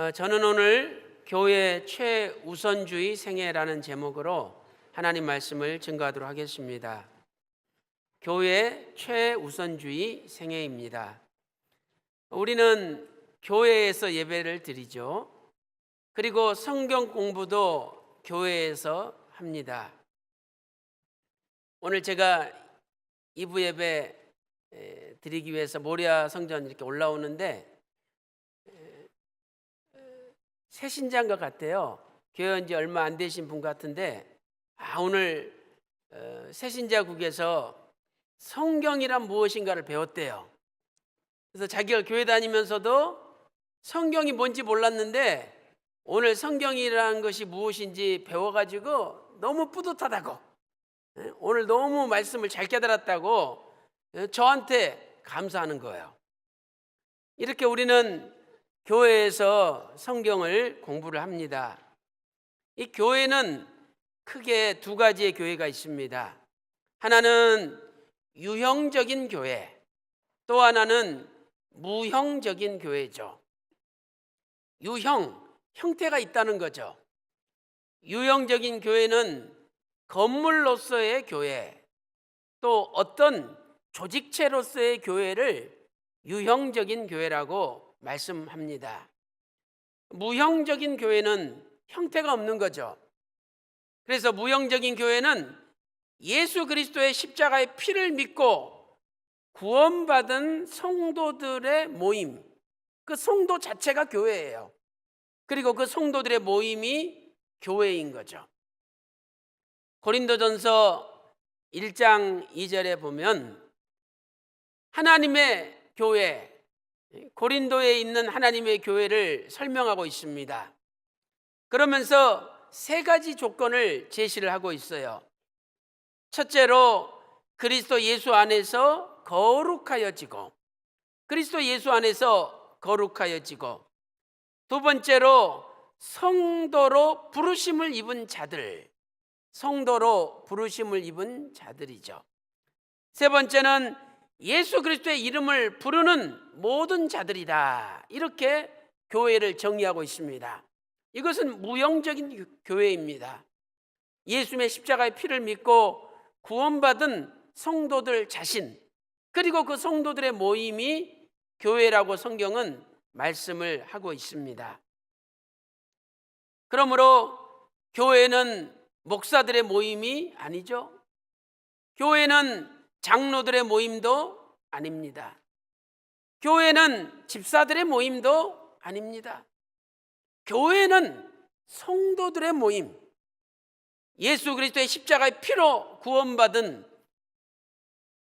저는 오늘 교회 최우선주의 생애라는 제목으로 하나님 말씀을 증거하도록 하겠습니다. 교회 최우선주의 생애입니다. 우리는 교회에서 예배를 드리죠. 그리고 성경 공부도 교회에서 합니다. 오늘 제가 2부 예배 드리기 위해서 모리아 성전 이렇게 올라오는데 새 신자인 것 같아요. 교회 온 지 얼마 안 되신 분 같은데 오늘 새 신자국에서 성경이란 무엇인가를 배웠대요. 그래서 자기가 교회 다니면서도 성경이 뭔지 몰랐는데 오늘 성경이라는 것이 무엇인지 배워가지고 너무 뿌듯하다고, 오늘 너무 말씀을 잘 깨달았다고 저한테 감사하는 거예요. 이렇게 우리는 교회에서 성경을 공부를 합니다. 이 교회는 크게 두 가지의 교회가 있습니다. 하나는 유형적인 교회, 또 하나는 무형적인 교회죠. 형태가 있다는 거죠. 유형적인 교회는 건물로서의 교회, 또 어떤 조직체로서의 교회를 유형적인 교회라고 말씀합니다. 무형적인 교회는 형태가 없는 거죠. 그래서 무형적인 교회는 예수 그리스도의 십자가의 피를 믿고 구원받은 성도들의 모임, 그 성도 자체가 교회예요. 그리고 그 성도들의 모임이 교회인 거죠. 고린도전서 1장 2절에 보면 하나님의 교회, 고린도에 있는 하나님의 교회를 설명하고 있습니다. 그러면서 세 가지 조건을 제시를 하고 있어요. 첫째로 그리스도 예수 안에서 거룩하여지고, 그리스도 예수 안에서 거룩하여지고, 두 번째로 성도로 부르심을 입은 자들, 성도로 부르심을 입은 자들이죠. 세 번째는 예수 그리스도의 이름을 부르는 모든 자들이다. 이렇게 교회를 정의하고 있습니다. 이것은 무형적인 교회입니다. 예수님의 십자가의 피를 믿고 구원받은 성도들 자신, 그리고 그 성도들의 모임이 교회라고 성경은 말씀을 하고 있습니다. 그러므로 교회는 목사들의 모임이 아니죠. 교회는 장로들의 모임도 아닙니다. 교회는 집사들의 모임도 아닙니다. 교회는 성도들의 모임, 예수 그리스도의 십자가의 피로 구원받은,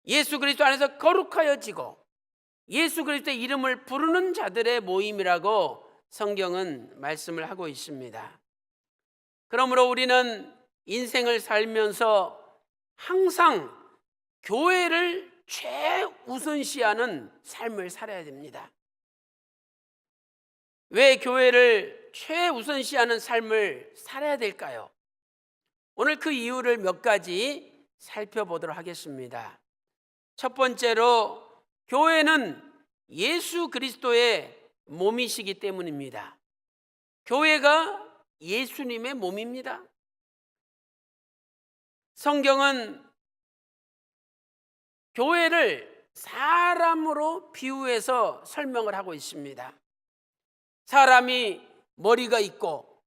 예수 그리스도 안에서 거룩하여지고 예수 그리스도의 이름을 부르는 자들의 모임이라고 성경은 말씀을 하고 있습니다. 그러므로 우리는 인생을 살면서 항상 교회를 최우선시하는 삶을 살아야 됩니다. 왜 교회를 최우선시하는 삶을 살아야 될까요? 오늘 그 이유를 몇 가지 살펴보도록 하겠습니다. 첫 번째로, 교회는 예수 그리스도의 몸이시기 때문입니다. 교회가 예수님의 몸입니다. 성경은 교회를 사람으로 비유해서 설명을 하고 있습니다. 사람이 머리가 있고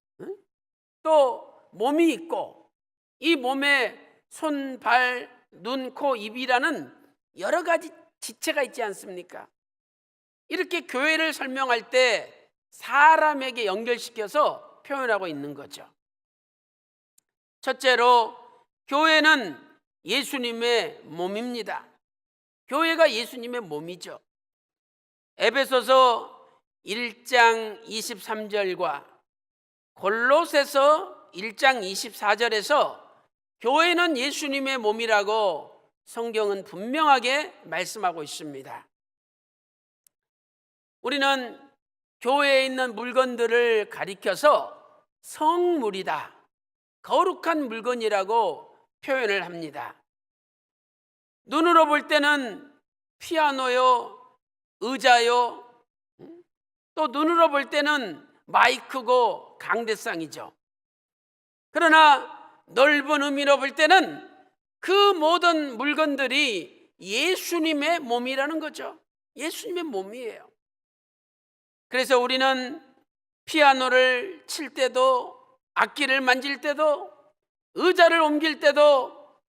또 몸이 있고, 이 몸에 손, 발, 눈, 코, 입이라는 여러 가지 지체가 있지 않습니까? 이렇게 교회를 설명할 때 사람에게 연결시켜서 표현하고 있는 거죠. 첫째로, 교회는 예수님의 몸입니다. 교회가 예수님의 몸이죠. 에베소서 1장 23절과 골로새서 1장 24절에서 교회는 예수님의 몸이라고 성경은 분명하게 말씀하고 있습니다. 우리는 교회에 있는 물건들을 가리켜서 성물이다, 거룩한 물건이라고 표현을 합니다. 눈으로 볼 때는 피아노요, 의자요, 또 눈으로 볼 때는 마이크고 강대상이죠. 그러나 넓은 의미로 볼 때는 그 모든 물건들이 예수님의 몸이라는 거죠. 예수님의 몸이에요. 그래서 우리는 피아노를 칠 때도, 악기를 만질 때도, 의자를 옮길 때도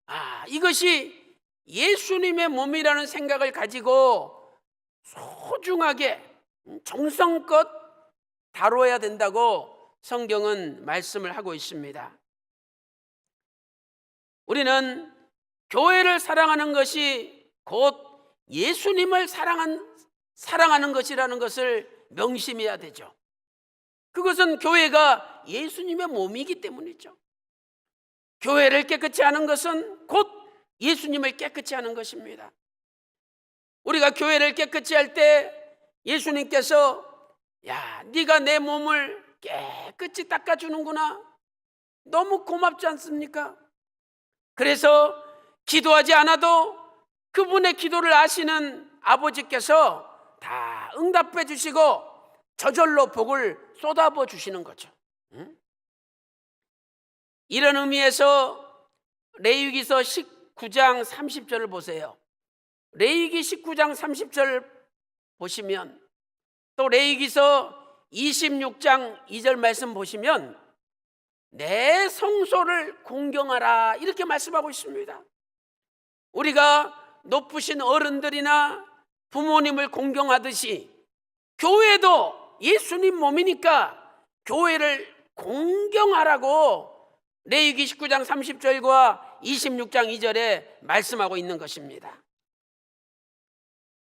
이것이 예수님의 몸이라는 생각을 가지고 소중하게 정성껏 다뤄야 된다고 성경은 말씀을 하고 있습니다. 우리는 교회를 사랑하는 것이 곧 예수님을 사랑하는 것이라는 것을 명심해야 되죠. 그것은 교회가 예수님의 몸이기 때문이죠. 교회를 깨끗이 하는 것은 곧 예수님을 깨끗이 하는 것입니다. 우리가 교회를 깨끗이 할 때 예수님께서 네가 내 몸을 깨끗이 닦아주는구나, 너무 고맙지 않습니까? 그래서 기도하지 않아도 그분의 기도를 아시는 아버지께서 다 응답해 주시고 저절로 복을 쏟아부어 주시는 거죠. 이런 의미에서 레위기서 19장 30절을 보세요. 레위기 19장 30절 보시면, 또 레위기서 26장 2절 말씀 보시면 내 성소를 공경하라 이렇게 말씀하고 있습니다. 우리가 높으신 어른들이나 부모님을 공경하듯이 교회도 예수님 몸이니까 교회를 공경하라고 레위기 19장 30절과 26장 2절에 말씀하고 있는 것입니다.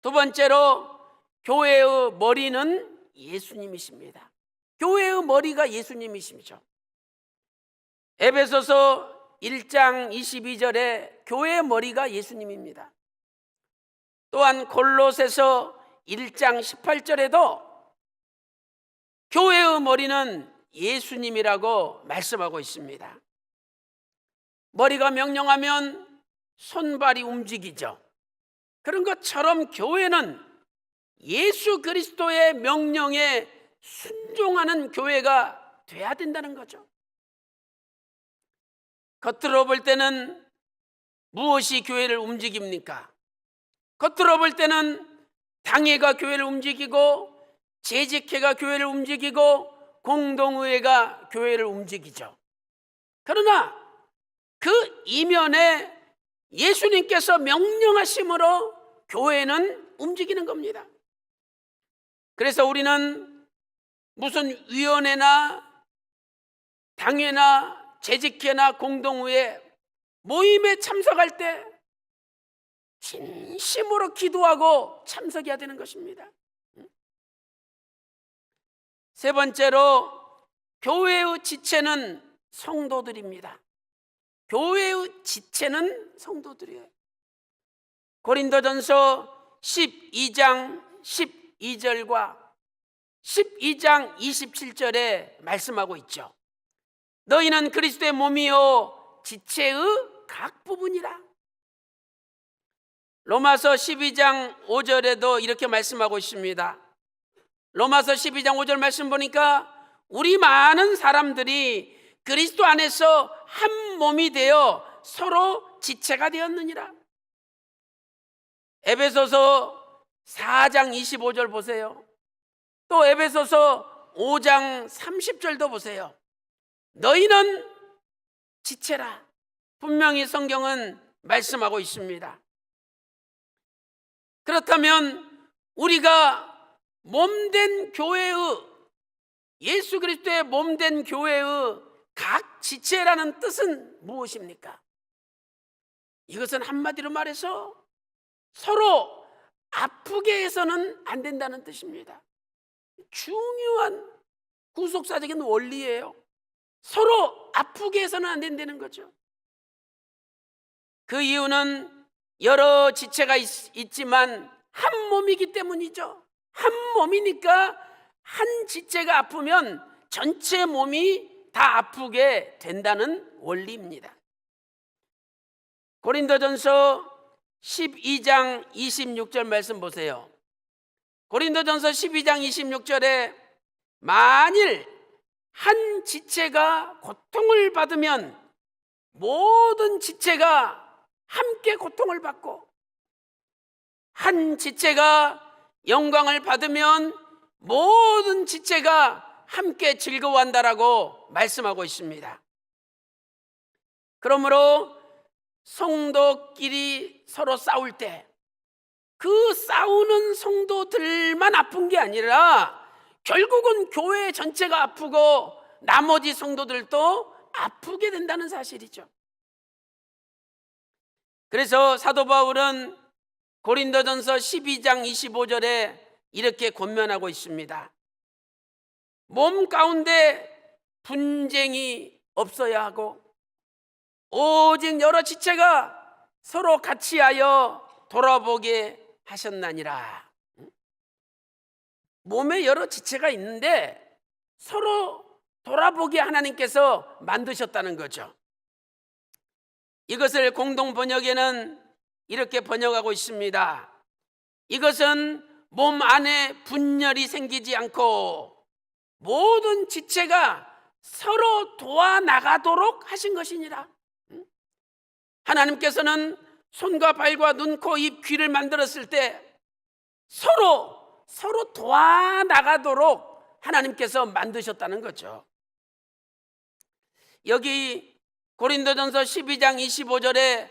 두 번째로 교회의 머리는 예수님이십니다. 교회의 머리가 예수님이시죠. 에베소서 1장 22절에 교회의 머리가 예수님입니다. 또한 골로새서 1장 18절에도 교회의 머리는 예수님이라고 말씀하고 있습니다. 머리가 명령하면 손발이 움직이죠. 그런 것처럼 교회는 예수 그리스도의 명령에 순종하는 교회가 돼야 된다는 거죠. 겉으로 볼 때는 무엇이 교회를 움직입니까? 겉으로 볼 때는 당회가 교회를 움직이고, 재직회가 교회를 움직이고, 공동의회가 교회를 움직이죠. 그러나 그 이면에 예수님께서 명령하심으로 교회는 움직이는 겁니다. 그래서 우리는 무슨 위원회나 당회나 재직회나 공동의회 모임에 참석할 때 진심으로 기도하고 참석해야 되는 것입니다. 세 번째로 교회의 지체는 성도들입니다. 교회의 지체는 성도들이에요. 고린도전서 12장 12절과 12장 27절에 말씀하고 있죠. 너희는 그리스도의 몸이요 지체의 각 부분이라. 로마서 12장 5절에도 이렇게 말씀하고 있습니다. 로마서 12장 5절 말씀 보니까 우리 많은 사람들이 그리스도 안에서 한 몸이 되어 서로 지체가 되었느니라. 에베소서 4장 25절 보세요. 또 에베소서 5장 30절도 보세요. 너희는 지체라. 분명히 성경은 말씀하고 있습니다. 그렇다면 우리가 몸된 교회의, 예수 그리스도의 몸된 교회의 각 지체라는 뜻은 무엇입니까? 이것은 한마디로 말해서 서로 아프게 해서는 안 된다는 뜻입니다. 중요한 구속사적인 원리예요. 서로 아프게 해서는 안 된다는 거죠. 그 이유는 여러 지체가 있지만 한 몸이기 때문이죠. 한 몸이니까 한 지체가 아프면 전체 몸이 다 아프게 된다는 원리입니다. 고린도전서 12장 26절 말씀 보세요. 고린도전서 12장 26절에 만일 한 지체가 고통을 받으면 모든 지체가 함께 고통을 받고, 한 지체가 영광을 받으면 모든 지체가 함께 즐거워한다라고 말씀하고 있습니다. 그러므로 성도끼리 서로 싸울 때 그 싸우는 성도들만 아픈 게 아니라 결국은 교회 전체가 아프고 나머지 성도들도 아프게 된다는 사실이죠. 그래서 사도 바울은 고린도전서 12장 25절에 이렇게 권면하고 있습니다. 몸 가운데 분쟁이 없어야 하고 오직 여러 지체가 서로 같이하여 돌아보게 하셨나니라. 몸에 여러 지체가 있는데 서로 돌아보게 하나님께서 만드셨다는 거죠. 이것을 공동 번역에는 이렇게 번역하고 있습니다. 이것은 몸 안에 분열이 생기지 않고 모든 지체가 서로 도와나가도록 하신 것이니라. 하나님께서는 손과 발과 눈, 코, 입, 귀를 만들었을 때 서로 도와나가도록 하나님께서 만드셨다는 거죠. 여기 고린도전서 12장 25절에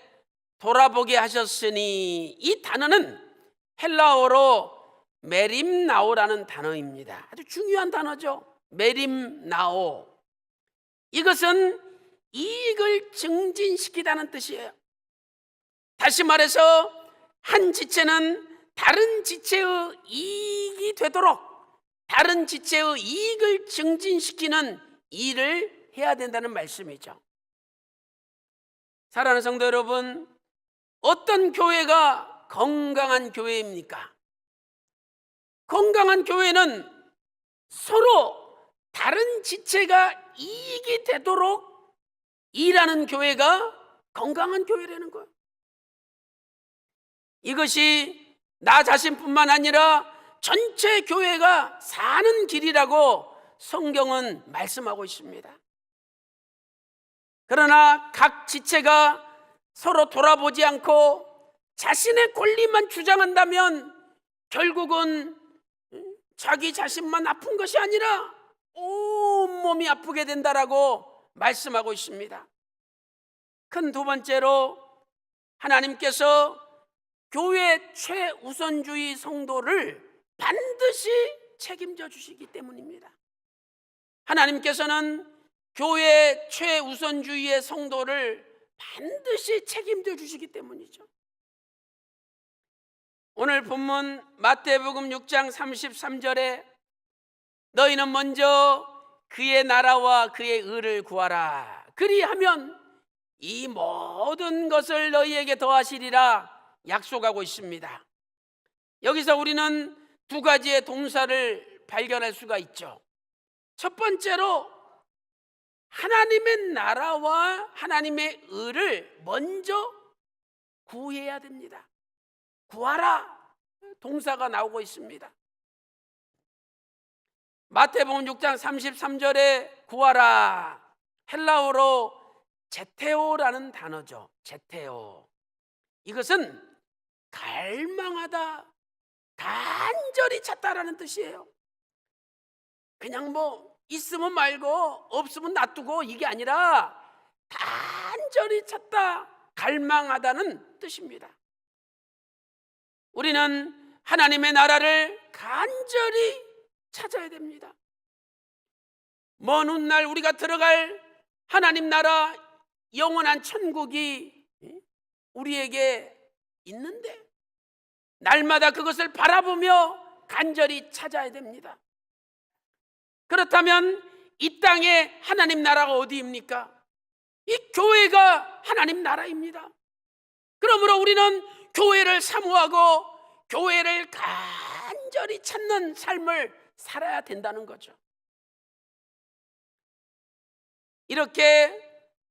돌아보게 하셨으니, 이 단어는 헬라어로 메림나오라는 단어입니다. 아주 중요한 단어죠. 메림나오. 이것은 이익을 증진시키다는 뜻이에요. 다시 말해서 한 지체는 다른 지체의 이익이 되도록, 다른 지체의 이익을 증진시키는 일을 해야 된다는 말씀이죠. 사랑하는 성도 여러분, 어떤 교회가 건강한 교회입니까? 건강한 교회는 서로 다른 지체가 이익이 되도록 일하는 교회가 건강한 교회라는 거예요. 이것이 나 자신뿐만 아니라 전체 교회가 사는 길이라고 성경은 말씀하고 있습니다. 그러나 각 지체가 서로 돌아보지 않고 자신의 권리만 주장한다면 결국은 자기 자신만 아픈 것이 아니라 온몸이 아프게 된다라고 말씀하고 있습니다. 큰 두 번째로, 하나님께서 교회 최우선주의 성도를 반드시 책임져 주시기 때문입니다. 하나님께서는 교회 최우선주의의 성도를 반드시 책임져 주시기 때문이죠. 오늘 본문 마태복음 6장 33절에 너희는 먼저 그의 나라와 그의 의를 구하라. 그리하면 이 모든 것을 너희에게 더하시리라 약속하고 있습니다. 여기서 우리는 두 가지의 동사를 발견할 수가 있죠. 첫 번째로 하나님의 나라와 하나님의 의를 먼저 구해야 됩니다. 구하라 동사가 나오고 있습니다. 마태복음 6장 33절에 구하라, 헬라어로 제테오라는 단어죠. 제테오. 이것은 갈망하다, 간절히 찾다라는 뜻이에요. 그냥 뭐 있으면 말고 없으면 놔두고 이게 아니라 간절히 찾다, 갈망하다는 뜻입니다. 우리는 하나님의 나라를 간절히 찾아야 됩니다. 먼 훗날 우리가 들어갈 하나님 나라, 영원한 천국이 우리에게 있는데 날마다 그것을 바라보며 간절히 찾아야 됩니다. 그렇다면 이 땅에 하나님 나라가 어디입니까? 이 교회가 하나님 나라입니다. 그러므로 우리는 교회를 사모하고 교회를 간절히 찾는 삶을 살아야 된다는 거죠. 이렇게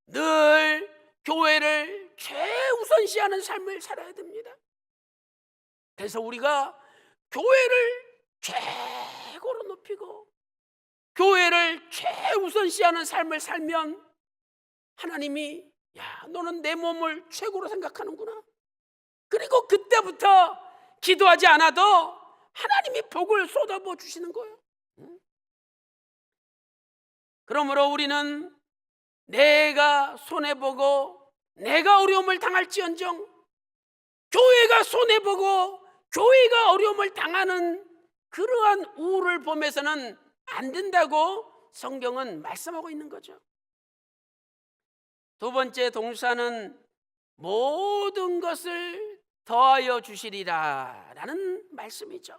늘 교회를 최우선시하는 삶을 살아야 됩니다. 그래서 우리가 교회를 최고로 높이고 교회를 최우선시하는 삶을 살면 하나님이 야, 너는 내 몸을 최고로 생각하는구나. 그리고 그때부터 기도하지 않아도 하나님이 복을 쏟아부어 주시는 거예요. 그러므로 우리는 내가 손해보고 내가 어려움을 당할지언정 교회가 손해보고 교회가 어려움을 당하는 그러한 우울을 보면서는 안 된다고 성경은 말씀하고 있는 거죠. 두 번째 동사는 모든 것을 더하여 주시리라 라는 말씀이죠.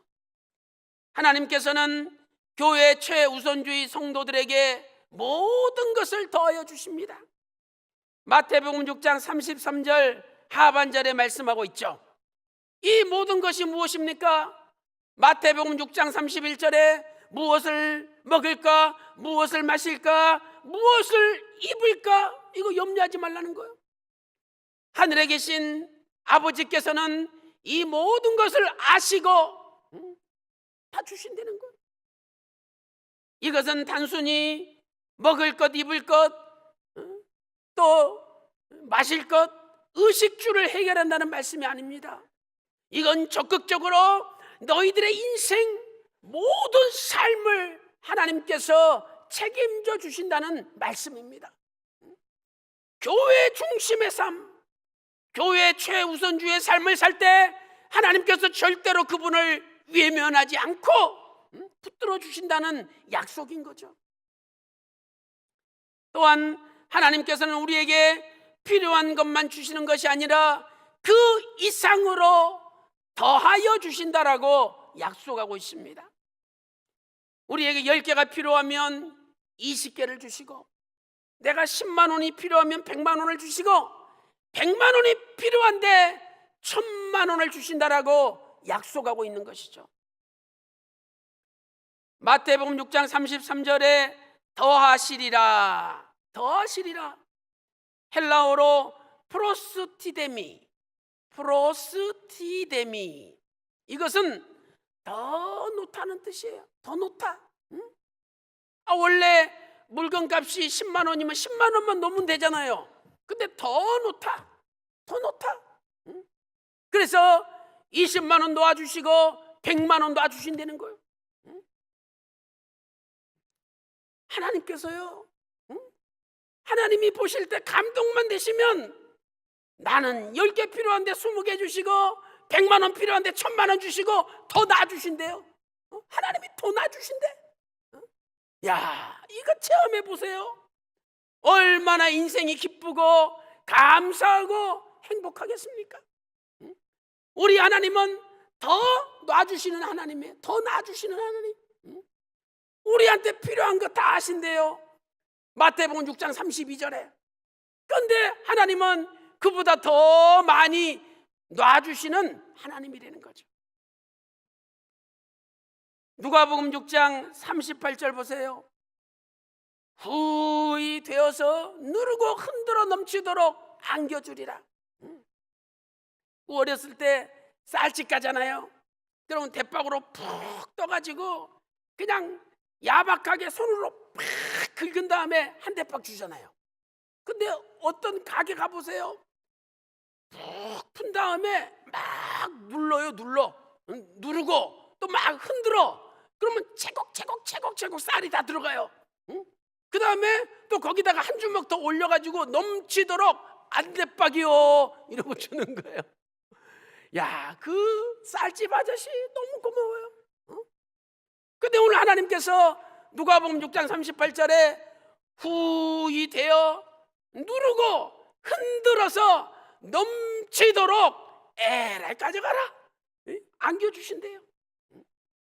하나님께서는 교회 최우선주의 성도들에게 모든 것을 더하여 주십니다. 마태복음 6장 33절 하반절에 말씀하고 있죠. 이 모든 것이 무엇입니까? 마태복음 6장 31절에 무엇을 먹을까? 무엇을 마실까? 무엇을 입을까? 이거 염려하지 말라는 거예요. 하늘에 계신 아버지께서는 이 모든 것을 아시고 다 주신다는 거예요. 이것은 단순히 먹을 것, 입을 것, 또 마실 것, 의식주를 해결한다는 말씀이 아닙니다. 이건 적극적으로 너희들의 인생 모든 삶을 하나님께서 책임져 주신다는 말씀입니다. 교회 중심의 삶, 교회 최우선주의 삶을 살 때 하나님께서 절대로 그분을 외면하지 않고 붙들어 주신다는 약속인 거죠. 또한 하나님께서는 우리에게 필요한 것만 주시는 것이 아니라 그 이상으로 더하여 주신다라고 약속하고 있습니다. 우리에게 10개가 필요하면 20개를 주시고, 내가 10만 원이 필요하면 100만 원을 주시고, 100만 원이 필요한데 1000만 원을 주신다라고 약속하고 있는 것이죠. 마태복음 6장 33절에 더하시리라, 더하시리라. 헬라어로 프로스티데미, 프로스티데미. 이것은 더 놓다는 뜻이에요. 더 놓다. 원래 물건값이 10만 원이면 10만 원만 놓으면 되잖아요. 근데 더 놓다, 더 놓다. 그래서 20만 원 놓아주시고 100만 원 놔주신다는 거예요. 하나님께서요, 하나님이 보실 때 감동만 되시면 나는 10개 필요한데 20개 주시고 100만 원 필요한데 1000만 원 주시고 더 놔주신대요. 하나님이 더 놔주신대. 야, 이거 체험해 보세요. 얼마나 인생이 기쁘고 감사하고 행복하겠습니까? 우리 하나님은 더 놔주시는 하나님이에요. 더 놔주시는 하나님. 우리한테 필요한 거 다 아신대요. 마태복음 6장 32절에. 그런데 하나님은 그보다 더 많이 놔주시는 하나님이라는 거죠. 누가복음 6장 38절 보세요. 후히 되어서 누르고 흔들어 넘치도록 안겨주리라. 어렸을 때 쌀집 가잖아요. 그러면 대박으로 푹 떠가지고 그냥 야박하게 손으로 팍 긁은 다음에 한 대박 주잖아요. 근데 어떤 가게 가보세요. 푹 푼 다음에 막 눌러요. 누르고 또 막 흔들어. 그러면 채곡채곡 쌀이 다 들어가요. 그 다음에 또 거기다가 한 주먹 더 올려가지고 넘치도록 안대박이요 이러고 주는 거예요. 야, 그 쌀집 아저씨 너무 고마워요. 근데 오늘 하나님께서 누가복음 6장 38절에 후히 되어 누르고 흔들어서 넘치도록 에라이 가져가라 안겨주신대요.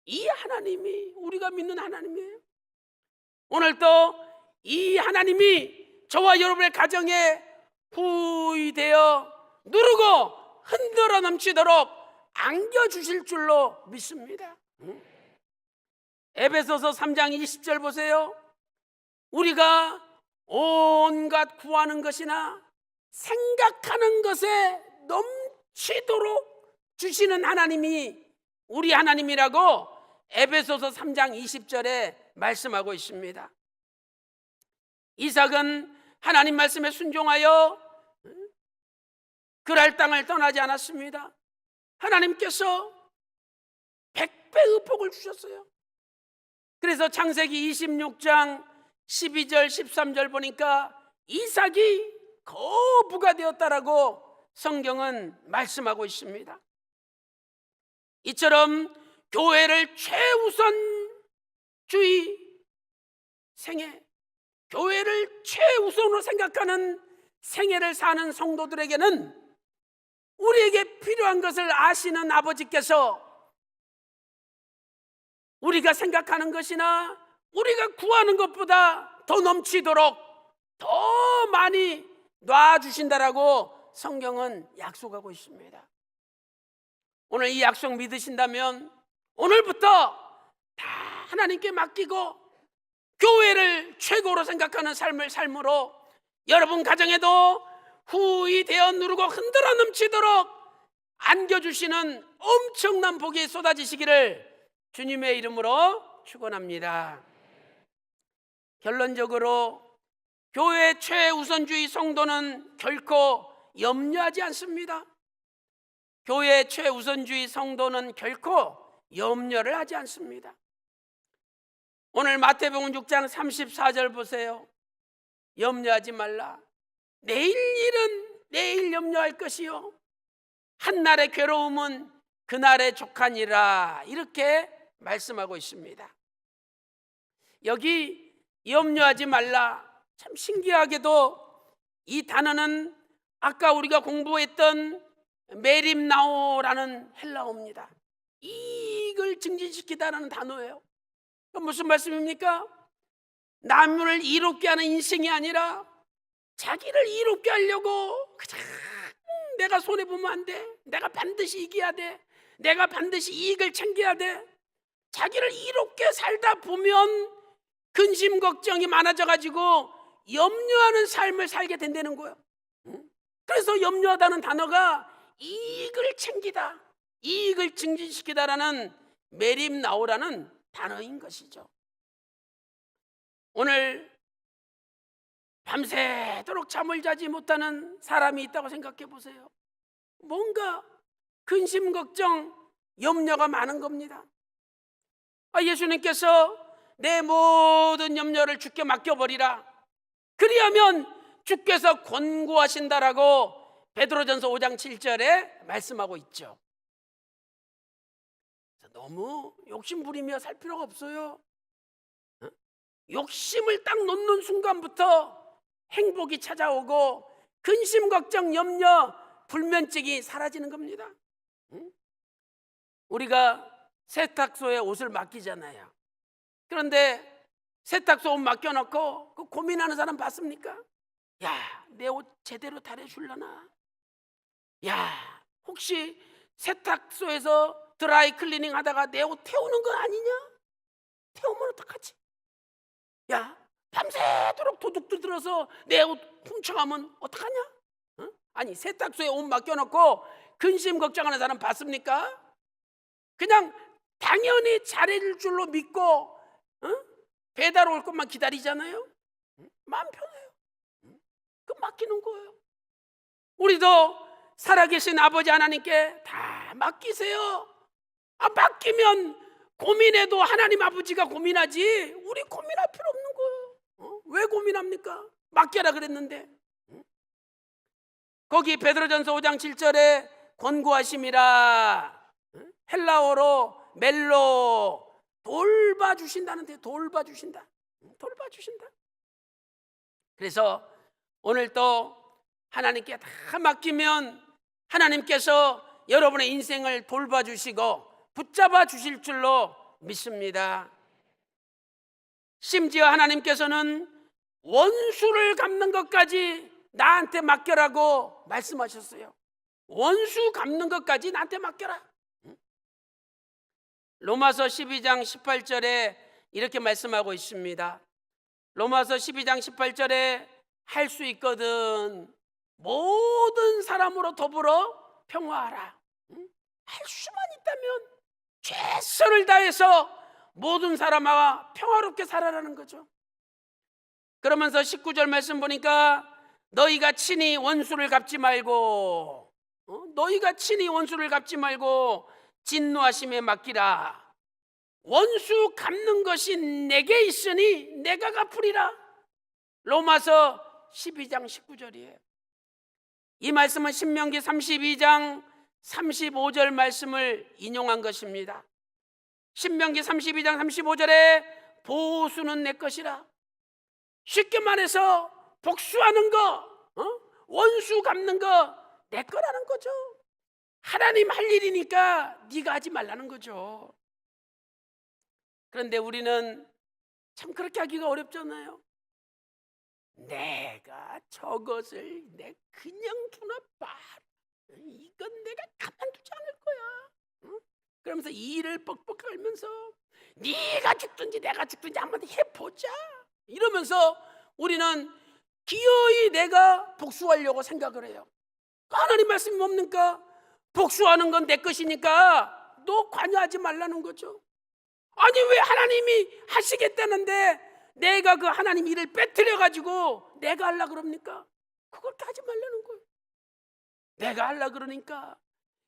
이 하나님이 우리가 믿는 하나님이에요. 오늘도 이 하나님이 저와 여러분의 가정에 후히 되어 누르고 흔들어 넘치도록 안겨주실 줄로 믿습니다. 에베소서 3장 20절 보세요. 우리가 온갖 구하는 것이나 생각하는 것에 넘치도록 주시는 하나님이 우리 하나님이라고 에베소서 3장 20절에 말씀하고 있습니다. 이삭은 하나님 말씀에 순종하여 그랄 땅을 떠나지 않았습니다. 하나님께서 100배 의복을 주셨어요. 그래서 창세기 26장 12절 13절 보니까 이삭이 거부가 되었다라고 성경은 말씀하고 있습니다. 이처럼 교회를 최우선주의 생애, 교회를 최우선으로 생각하는 생애를 사는 성도들에게는 우리에게 필요한 것을 아시는 아버지께서 우리가 생각하는 것이나 우리가 구하는 것보다 더 넘치도록 더 많이 놔주신다라고 성경은 약속하고 있습니다. 오늘 이 약속 믿으신다면 오늘부터 다 하나님께 맡기고 교회를 최고로 생각하는 삶을 삶으로 여러분 가정에도 후히 되어 누르고 흔들어 넘치도록 안겨주시는 엄청난 복이 쏟아지시기를 주님의 이름으로 축원합니다. 결론적으로 교회 최우선주의 성도는 결코 염려하지 않습니다. 교회 최우선주의 성도는 결코 염려를 하지 않습니다. 오늘 마태복음 6장 34절 보세요. 염려하지 말라. 내일 일은 내일 염려할 것이요 한날의 괴로움은 그날의 족하니라, 이렇게 말씀하고 있습니다. 여기 염려하지 말라, 참 신기하게도 이 단어는 아까 우리가 공부했던 메림나오라는 헬라어입니다. 이익을 증진시키다라는 단어예요. 무슨 말씀입니까? 남을 이롭게 하는 인생이 아니라 자기를 이롭게 하려고 그냥 내가 손해보면 안 돼, 내가 반드시 이겨야 돼, 내가 반드시 이익을 챙겨야 돼. 자기를 이롭게 살다 보면 근심 걱정이 많아져가지고 염려하는 삶을 살게 된다는 거예요. 그래서 염려하다는 단어가 이익을 챙기다, 이익을 증진시키다라는 메림나오라는 단어인 것이죠. 오늘 밤새도록 잠을 자지 못하는 사람이 있다고 생각해 보세요. 뭔가 근심 걱정 염려가 많은 겁니다. 예수님께서 내 모든 염려를 주께 맡겨버리라, 그리하면 주께서 권고하신다라고 베드로전서 5장 7절에 말씀하고 있죠. 너무 욕심 부리며 살 필요가 없어요. 욕심을 딱 놓는 순간부터 행복이 찾아오고 근심 걱정 염려 불면증이 사라지는 겁니다. 우리가 세탁소에 옷을 맡기잖아요. 그런데 세탁소 옷 맡겨놓고 그 고민하는 사람 봤습니까? 야, 내 옷 제대로 달아줄라나? 야, 혹시 세탁소에서 드라이 클리닝 하다가 내 옷 태우는 거 아니냐? 태우면 어떡하지? 야, 밤새도록 도둑들 들어서 내 옷 훔쳐가면 어떡하냐? 아니, 세탁소에 옷 맡겨놓고 근심 걱정하는 사람 봤습니까? 그냥 당연히 잘해줄 줄로 믿고 배달 올 것만 기다리잖아요. 마음 편해요. 그 맡기는 거예요. 우리도 살아계신 아버지 하나님께 다 맡기세요. 맡기면 고민해도 하나님 아버지가 고민하지 우리 고민할 필요 없는 거예요. 왜 고민합니까? 맡겨라 그랬는데. 거기 베드로전서 5장 7절에 권고하심이라, 헬라어로 멜로, 돌봐주신다는데, 돌봐주신다. 그래서 오늘 또 하나님께 다 맡기면 하나님께서 여러분의 인생을 돌봐주시고 붙잡아 주실 줄로 믿습니다. 심지어 하나님께서는 원수를 갚는 것까지 나한테 맡겨라고 말씀하셨어요. 원수 갚는 것까지 나한테 맡겨라. 로마서 12장 18절에 이렇게 말씀하고 있습니다. 로마서 12장 18절에 할 수 있거든 모든 사람으로 더불어 평화하라. 할 수만 있다면 최선을 다해서 모든 사람과 평화롭게 살아라는 거죠. 그러면서 19절 말씀 보니까 너희가 친히 원수를 갚지 말고 너희가 친히 원수를 갚지 말고 진노하심에 맡기라. 원수 갚는 것이 내게 있으니 내가 갚으리라. 로마서 12장 19절이에요. 이 말씀은 신명기 32장 35절 말씀을 인용한 것입니다. 신명기 32장 35절에 보수는 내 것이라. 쉽게 말해서 복수하는 거, 원수 갚는 거 내 거라는 거죠. 하나님 할 일이니까 네가 하지 말라는 거죠. 그런데 우리는 참 그렇게 하기가 어렵잖아요. 내가 저것을 내 그냥 두나 봐. 이건 내가 가만두지 않을 거야. 그러면서 이를 뻑뻑 걸면서 네가 죽든지 내가 죽든지 한번 해보자 이러면서 우리는 기어이 내가 복수하려고 생각을 해요. 하나님 말씀이 뭡니까? 복수하는 건 내 것이니까 너 관여하지 말라는 거죠. 아니 왜 하나님이 하시겠다는데 내가 그 하나님 일을 빼뜨려 가지고 내가 하려고 그럽니까? 그걸 하지 말라는 거예요. 내가 하려고 그러니까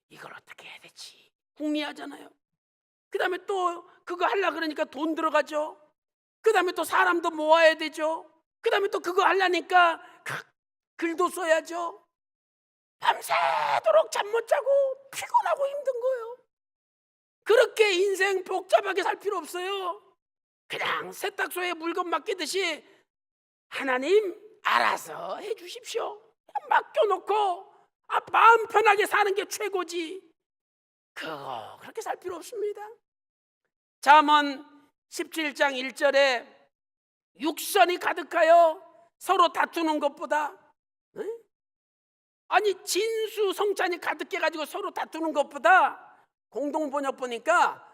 이걸 어떻게 해야 되지? 궁리하잖아요. 그 다음에 또 그거 하려고 그러니까 돈 들어가죠. 그 다음에 또 사람도 모아야 되죠. 그 다음에 또 그거 하려니까 글도 써야죠. 밤새도록 잠 못 자고 피곤하고 힘든 거예요. 그렇게 인생 복잡하게 살 필요 없어요. 그냥 세탁소에 물건 맡기듯이 하나님 알아서 해 주십시오. 맡겨놓고 마음 편하게 사는 게 최고지. 그거 그렇게 살 필요 없습니다. 잠언 17장 1절에 육선이 가득하여 서로 다투는 것보다 아니 진수성찬이 가득해가지고 서로 다투는 것보다 공동번역 보니까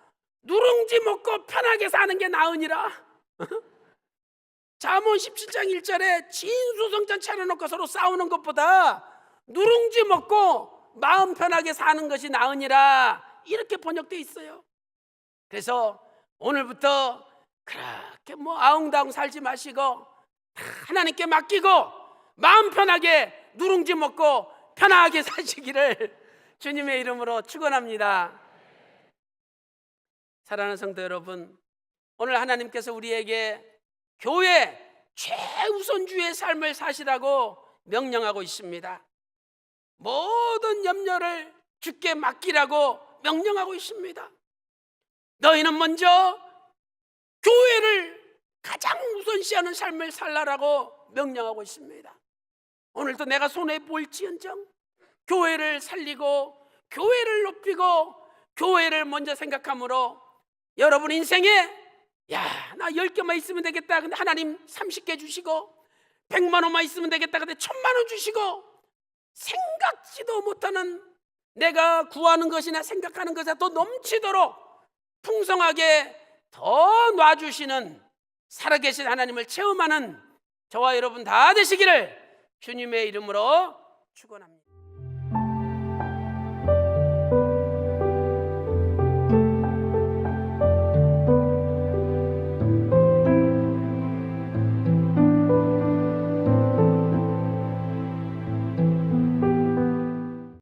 누룽지 먹고 편하게 사는 게 나으니라. 잠언 17장 1절에 진수성찬 차려놓고 서로 싸우는 것보다 누룽지 먹고 마음 편하게 사는 것이 나으니라 이렇게 번역되어 있어요. 그래서 오늘부터 그렇게 아웅다웅 살지 마시고 하나님께 맡기고 마음 편하게 누룽지 먹고 편하게 사시기를 주님의 이름으로 축원합니다. 사랑하는 성도 여러분, 오늘 하나님께서 우리에게 교회 최우선주의 삶을 사시라고 명령하고 있습니다. 모든 염려를 주께 맡기라고 명령하고 있습니다. 너희는 먼저 교회를 가장 우선시하는 삶을 살라라고 명령하고 있습니다. 오늘도 내가 손해볼지언정 교회를 살리고 교회를 높이고 교회를 먼저 생각함으로 여러분 인생에 나 10개만 있으면 되겠다 근데 하나님 30개 주시고 100만 원만 있으면 되겠다 근데 1000만 원 주시고 생각지도 못하는 내가 구하는 것이나 생각하는 것이 더 넘치도록 풍성하게 더 놔주시는 살아계신 하나님을 체험하는 저와 여러분 다 되시기를 주님의 이름으로 축원합니다.